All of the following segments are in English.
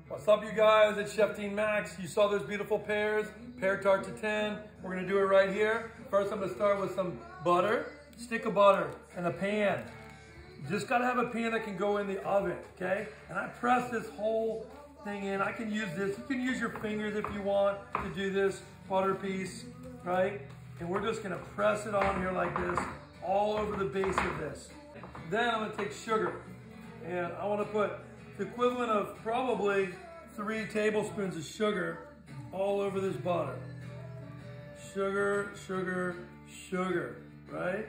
What's up, you guys? It's Chef Dean Max. You saw those beautiful pears, Pear Tart tatin. We're gonna do it right here. First, I'm gonna start with some butter, stick of butter in a pan. You just gotta have a pan that can go in the oven, okay? And I press this whole thing in. I can use this. You can use your fingers if you want to do this butter piece, right? And we're just gonna press it on here like this, all over the base of this. Then I'm gonna take sugar, and I wanna put the equivalent of probably 3 tablespoons of sugar all over this butter. Sugar, sugar, sugar, right?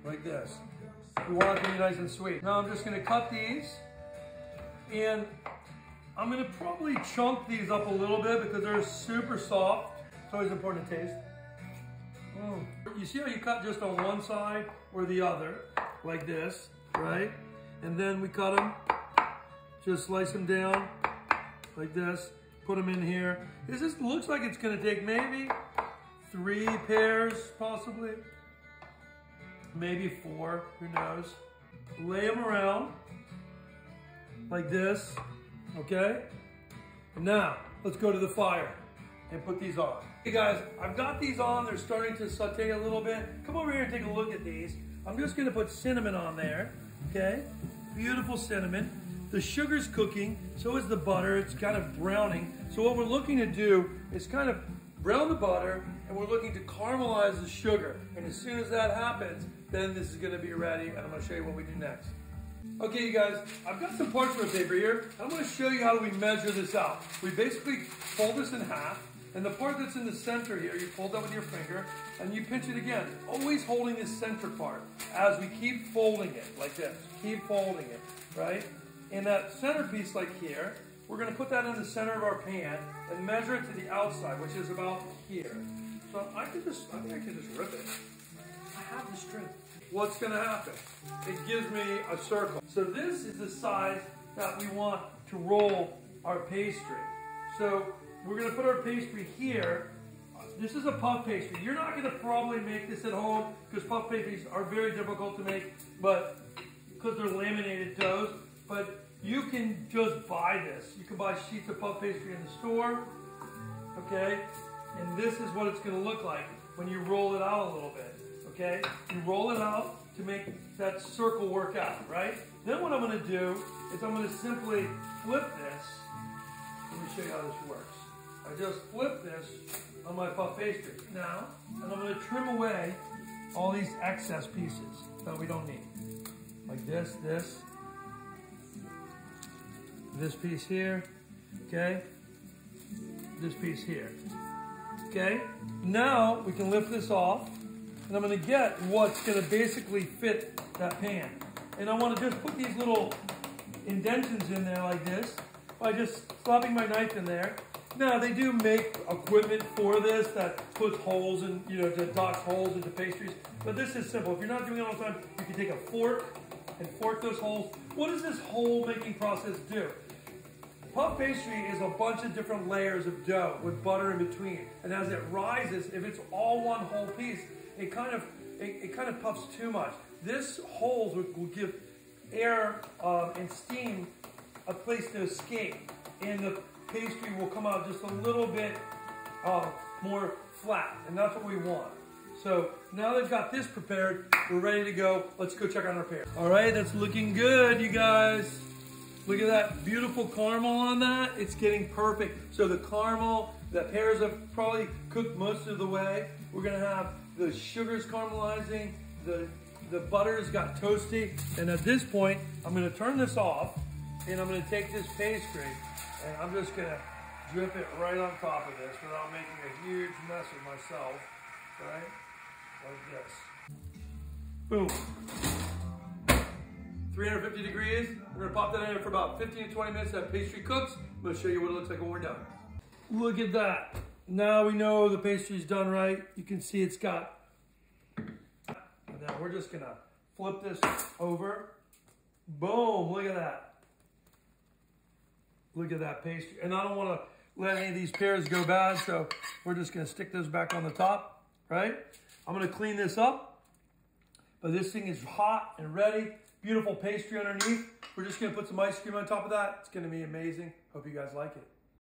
Like this. We want it to be nice and sweet. Now I'm just gonna cut these, and I'm gonna probably chunk these up a little bit because they're super soft. It's always important to taste. You see how you cut just on one side or the other, like this, right? And then we cut them, just slice them down like this, put them in here. This looks like it's gonna take maybe 3 pears, possibly. Maybe 4, who knows. Lay them around like this, okay? Now, let's go to the fire and put these on. Hey guys, I've got these on. They're starting to saute a little bit. Come over here and take a look at these. I'm just gonna put cinnamon on there, okay? Beautiful cinnamon. The sugar's cooking, so is the butter. It's kind of browning. So what we're looking to do is kind of brown the butter, and we're looking to caramelize the sugar. And as soon as that happens, then this is gonna be ready, and I'm gonna show you what we do next. Okay, you guys, I've got some parchment paper here, and I'm gonna show you how we measure this out. We basically fold this in half, and the part that's in the center here, you fold that with your finger, and you pinch it again, always holding this center part as we keep folding it like this. Keep folding it, right? In that centerpiece like here, we're gonna put that in the center of our pan and measure it to the outside, which is about here. So I think I can just rip it. I have the strength. What's gonna happen? It gives me a circle. So this is the size that we want to roll our pastry. So we're gonna put our pastry here. This is a puff pastry. You're not gonna probably make this at home because puff pastries are very difficult to make, but because they're laminated doughs. But you can just buy this. You can buy sheets of puff pastry in the store, okay? And this is what it's gonna look like when you roll it out a little bit, okay? You roll it out to make that circle work out, right? Then what I'm gonna do is I'm gonna simply flip this. Let me show you how this works. I just flip this on my puff pastry now, and I'm gonna trim away all these excess pieces that we don't need. Like this piece here, okay? This piece here, okay? Now we can lift this off, and I'm gonna get what's gonna basically fit that pan. And I wanna just put these little indentions in there like this by just slapping my knife in there. Now they do make equipment for this that puts holes in, that docks holes into pastries, but this is simple. If you're not doing it all the time, you can take a fork and fork those holes. What does this hole making process do? Puff pastry is a bunch of different layers of dough with butter in between. And as it rises, if it's all one whole piece, it kind of puffs too much. This holes will give air and steam a place to escape. And the pastry will come out just a little bit more flat. And that's what we want. So now they've got this prepared, we're ready to go. Let's go check on our pear. All right, that's looking good, you guys. Look at that beautiful caramel on that. It's getting perfect. So the caramel, the pears have probably cooked most of the way. We're gonna have the sugars caramelizing, the butter's got toasty. And at this point, I'm gonna turn this off, and I'm gonna take this pastry, and I'm just gonna drip it right on top of this without making a huge mess of myself, right? Like this. Boom. 350 degrees. We're gonna pop that in there for about 15 to 20 minutes. That pastry cooks. I'm gonna show you what it looks like when we're done. Look at that. Now we know the pastry's done right. You can see it's got. And now we're just gonna flip this over. Boom, look at that. Look at that pastry. And I don't wanna let any of these pears go bad, so we're just gonna stick those back on the top, right? I'm gonna clean this up, but this thing is hot and ready beautiful pastry underneath. We're just gonna put some ice cream on top of that. It's gonna be amazing. Hope you guys like it.